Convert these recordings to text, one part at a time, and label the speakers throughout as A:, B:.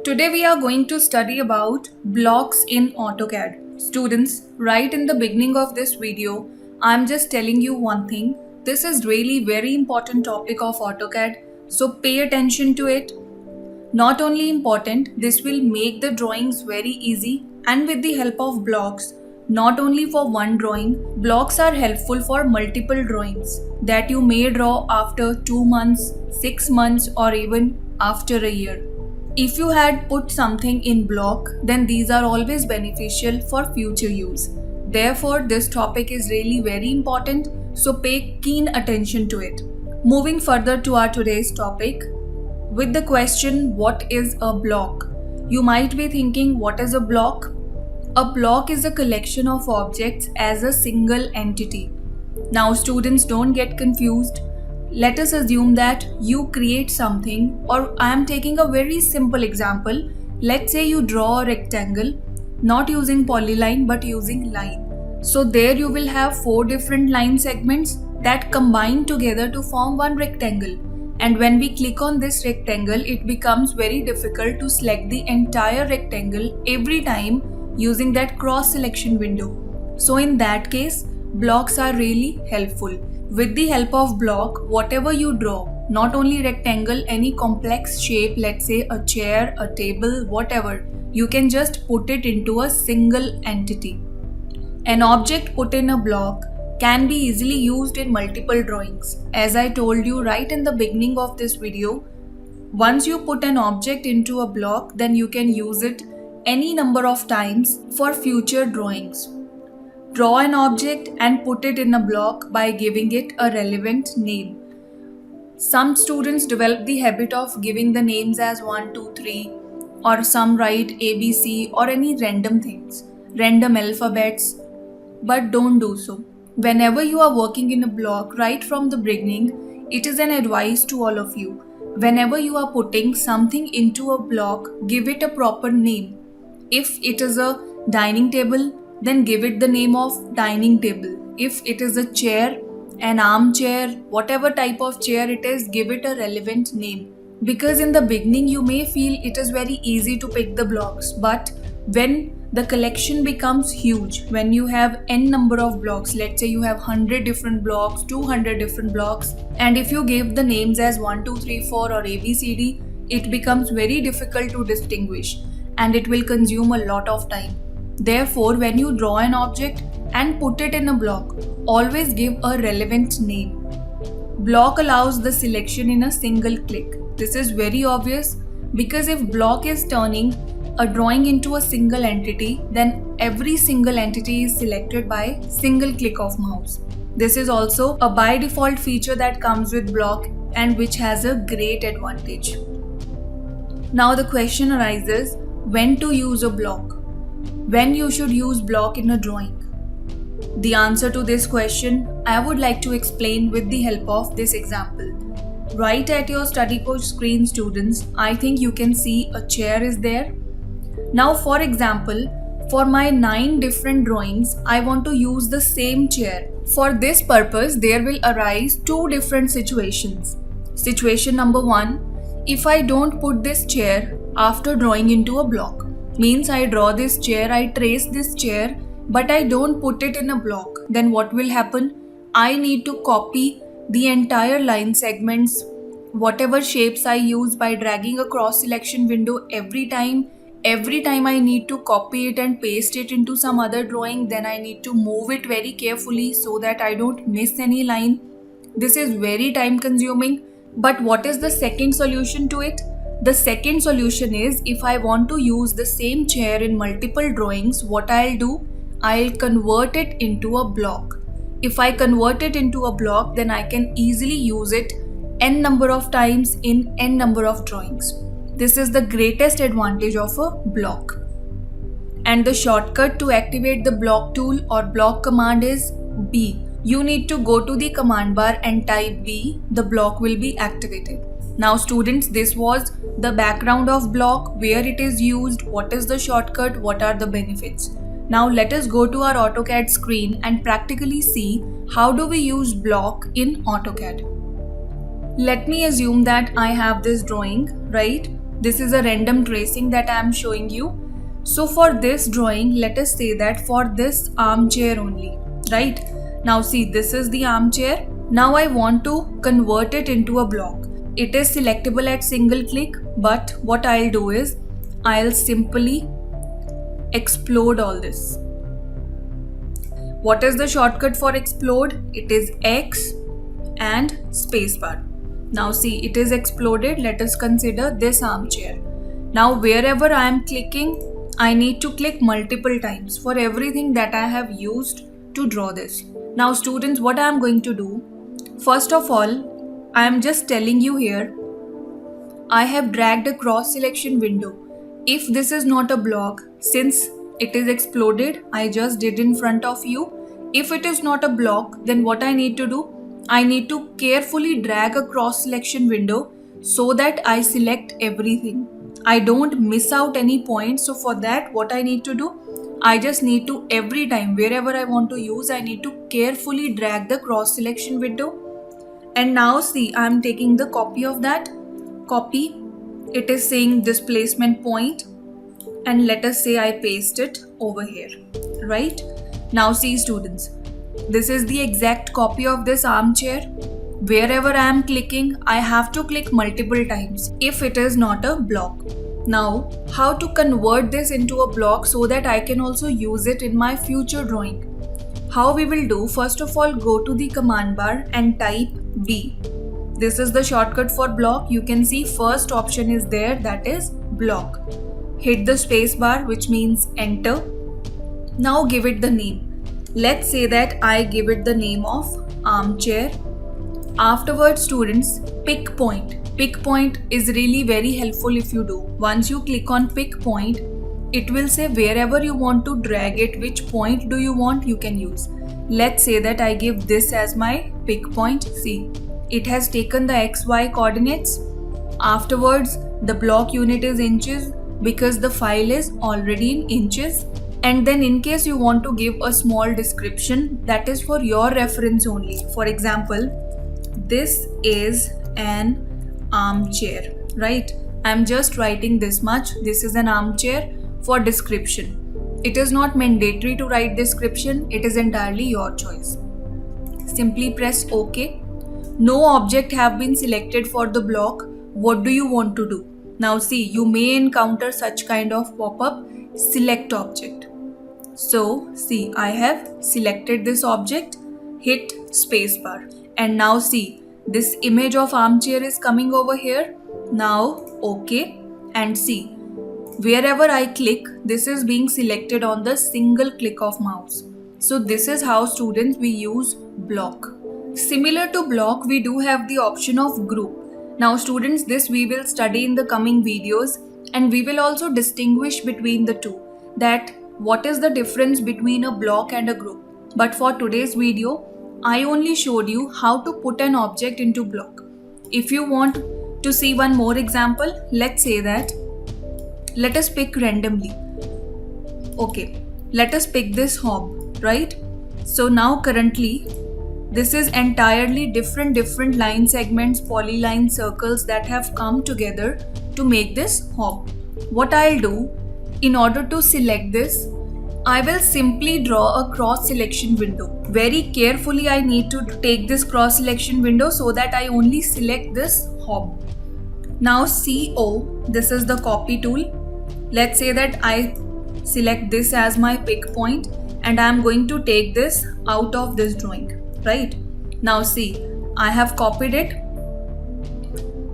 A: Today we are going to study about blocks in AutoCAD. Students, right in the beginning of this video, I'm just telling you one thing. This is really very important topic of AutoCAD, so pay attention to it. Not only important, this will make the drawings very easy, and with the help of blocks, not only for one drawing, blocks are helpful for multiple drawings that you may draw after 2 months, 6 months or even after a year. If you had put something in block, then these are always beneficial for future use. Therefore, this topic is really very important, so pay keen attention to it. Moving further to our today's topic, with the question, what is a block? You might be thinking, what is a block? A block is a collection of objects as a single entity. Now students, don't get confused. Let us assume that you create something, or I am taking a very simple example. Let's say you draw a rectangle, not using polyline but using line. So there you will have 4 different line segments that combine together to form one rectangle. And when we click on this rectangle, it becomes very difficult to select the entire rectangle every time using that cross selection window. So in that case, blocks are really helpful. With the help of block, whatever you draw, not only rectangle, any complex shape, let's say a chair, a table, whatever, you can just put it into a single entity. An object put in a block can be easily used in multiple drawings. As I told you right in the beginning of this video, once you put an object into a block, then you can use it any number of times for future drawings. Draw an object and put it in a block by giving it a relevant name. Some students develop the habit of giving the names as 1, 2, 3, or some write ABC or any random things, random alphabets, but don't do so. Whenever you are working in a block right from the beginning, it is an advice to all of you. Whenever you are putting something into a block, give it a proper name. If it is a dining table, then give it the name of dining table. If it is a chair, an armchair, whatever type of chair it is, give it a relevant name. Because in the beginning you may feel it is very easy to pick the blocks, but when the collection becomes huge, when you have n number of blocks, let's say you have 100 different blocks, 200 different blocks, and if you give the names as 1, 2, 3, 4 or ABCD, it becomes very difficult to distinguish and it will consume a lot of time. Therefore, when you draw an object and put it in a block, always give a relevant name. Block allows the selection in a single click. This is very obvious because if block is turning a drawing into a single entity, then every single entity is selected by single click of mouse. This is also a by default feature that comes with block and which has a great advantage. Now the question arises, when to use a block? When you should use block in a drawing? The answer to this question I would like to explain with the help of this example. Right at your StudyKosh screen, students, I think you can see a chair is there. Now for example, for my 9 different drawings, I want to use the same chair. For this purpose, there will arise 2 different situations. Situation number 1, if I don't put this chair after drawing into a block, means I draw this chair, I trace this chair, but I don't put it in a block, then what will happen? I need to copy the entire line segments, whatever shapes I use by dragging a cross selection window every time I need to copy it and paste it into some other drawing, then I need to move it very carefully so that I don't miss any line. This is very time consuming. But what is the second solution to it? The second solution is, if I want to use the same chair in multiple drawings, what I'll do? I'll convert it into a block. If I convert it into a block, then I can easily use it n number of times in n number of drawings. This is the greatest advantage of a block. And the shortcut to activate the block tool or block command is B. You need to go to the command bar and type B. The block will be activated. Now students, this was the background of block, where it is used, what is the shortcut, what are the benefits. Now let us go to our AutoCAD screen and practically see how do we use block in AutoCAD. Let me assume that I have this drawing, right? This is a random tracing that I am showing you. So for this drawing, let us say that for this armchair only, right? Now see, this is the armchair. Now I want to convert it into a block. It is selectable at single click, but what I'll do is I'll simply explode all this. What is the shortcut for explode? It is X and spacebar. Now see, it is exploded. Let us consider this armchair. Now wherever I am clicking, I need to click multiple times for everything that I have used to draw this. Now students, what I am going to do, first of all, I am just telling you here, I have dragged a cross selection window. If this is not a block, since it is exploded, I just did in front of you. If it is not a block, then what I need to do, I need to carefully drag a cross selection window so that I select everything. I don't miss out any points. So for that, what I need to do, I just need to, every time wherever I want to use, I need to carefully drag the cross selection window. And now see, I am taking the copy of that. Copy, it is saying displacement point, and let us say I paste it over here, right? Now see students, this is the exact copy of this armchair. Wherever I am clicking, I have to click multiple times if it is not a block. Now, how to convert this into a block so that I can also use it in my future drawing? How we will do, first of all, go to the command bar and type B. This is the shortcut for block. You can see first option is there, that is block. Hit the space bar, which means enter. Now give it the name. Let's say that I give it the name of armchair. Afterwards students, pick point. Pick point is really very helpful if you do. Once you click on pick point, it will say wherever you want to drag it, which point do you want, you can use. Let's say that I give this as my pick point. See, it has taken the XY coordinates. Afterwards, the block unit is inches because the file is already in inches. And then in case you want to give a small description, that is for your reference only. For example, this is an armchair, right? I'm just writing this much. This is an armchair for description. It is not mandatory to write description. It is entirely your choice. Simply press OK. No object have been selected for the block. What do you want to do? Now see, you may encounter such kind of pop-up, select object. So see, I have selected this object, hit spacebar, and now see, this image of armchair is coming over here. Now OK, and see, wherever I click, this is being selected on the single click of mouse. So this is how students we use block. Similar to block, we do have the option of group. Now students, this we will study in the coming videos, and we will also distinguish between the two, that what is the difference between a block and a group. But for today's video, I only showed you how to put an object into block. If you want to see one more example, let's say that, let us pick randomly. Okay, let us pick this hob, right? So now currently, this is entirely different line segments, polyline circles that have come together to make this hob. What I'll do, in order to select this, I will simply draw a cross selection window. Very carefully I need to take this cross selection window so that I only select this hob. Now CO, this is the copy tool. Let's say that I select this as my pick point and I am going to take this out of this drawing, right? Now see, I have copied it.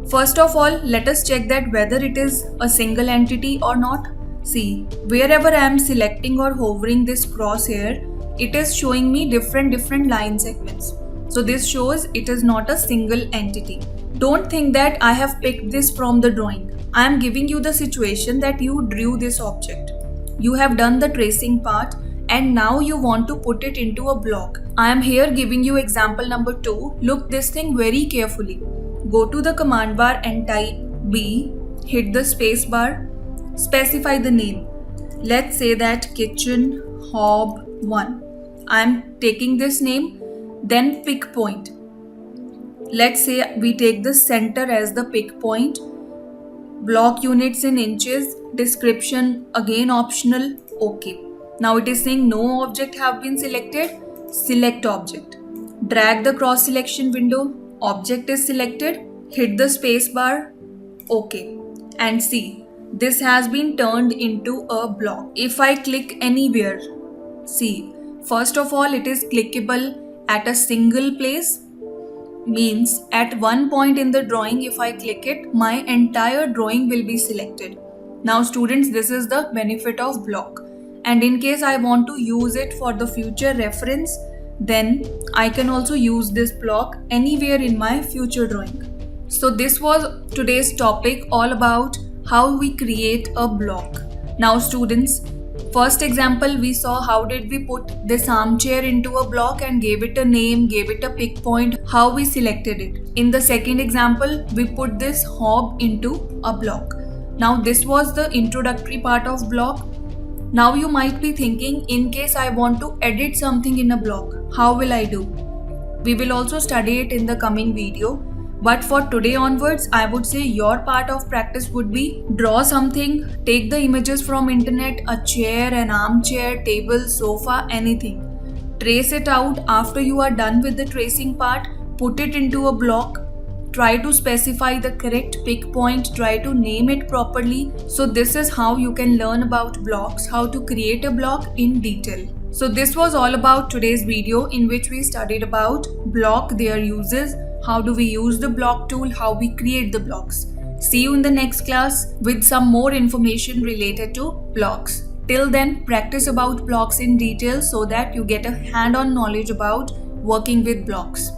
A: First of all, let us check that whether it is a single entity or not. See, wherever I am selecting or hovering this crosshair, it is showing me different line segments. So this shows it is not a single entity. Don't think that I have picked this from the drawing. I am giving you the situation that you drew this object. You have done the tracing part and now you want to put it into a block. I am here giving you example number 2. Look this thing very carefully. Go to the command bar and type B, hit the space bar, specify the name. Let's say that kitchen hob 1. I am taking this name, then pick point. Let's say we take the center as the pick point. Block units in inches, description again optional, okay. Now it is saying no object have been selected, select object. Drag the cross selection window, object is selected, hit the space bar, okay. And see, this has been turned into a block. If I click anywhere, see, first of all it is clickable at a single place, means at one point in the drawing if I click it, my entire drawing will be selected. Now students, this is the benefit of block, and in case I want to use it for the future reference, then I can also use this block anywhere in my future drawing. So this was today's topic, all about how we create a block. Now students, first example we saw how did we put this armchair into a block and gave it a name, gave it a pick point, how we selected it. In the second example, we put this hob into a block. Now this was the introductory part of block. Now you might be thinking, in case I want to edit something in a block, how will I do? We will also study it in the coming video. But for today onwards, I would say your part of practice would be draw something, take the images from internet, a chair, an armchair, table, sofa, anything. Trace it out. After you are done with the tracing part, put it into a block. Try to specify the correct pick point, try to name it properly. So this is how you can learn about blocks, how to create a block in detail. So this was all about today's video, in which we studied about block, their uses, how do we use the block tool, how we create the blocks. See you in the next class with some more information related to blocks. Till then, practice about blocks in detail so that you get a hand-on knowledge about working with blocks.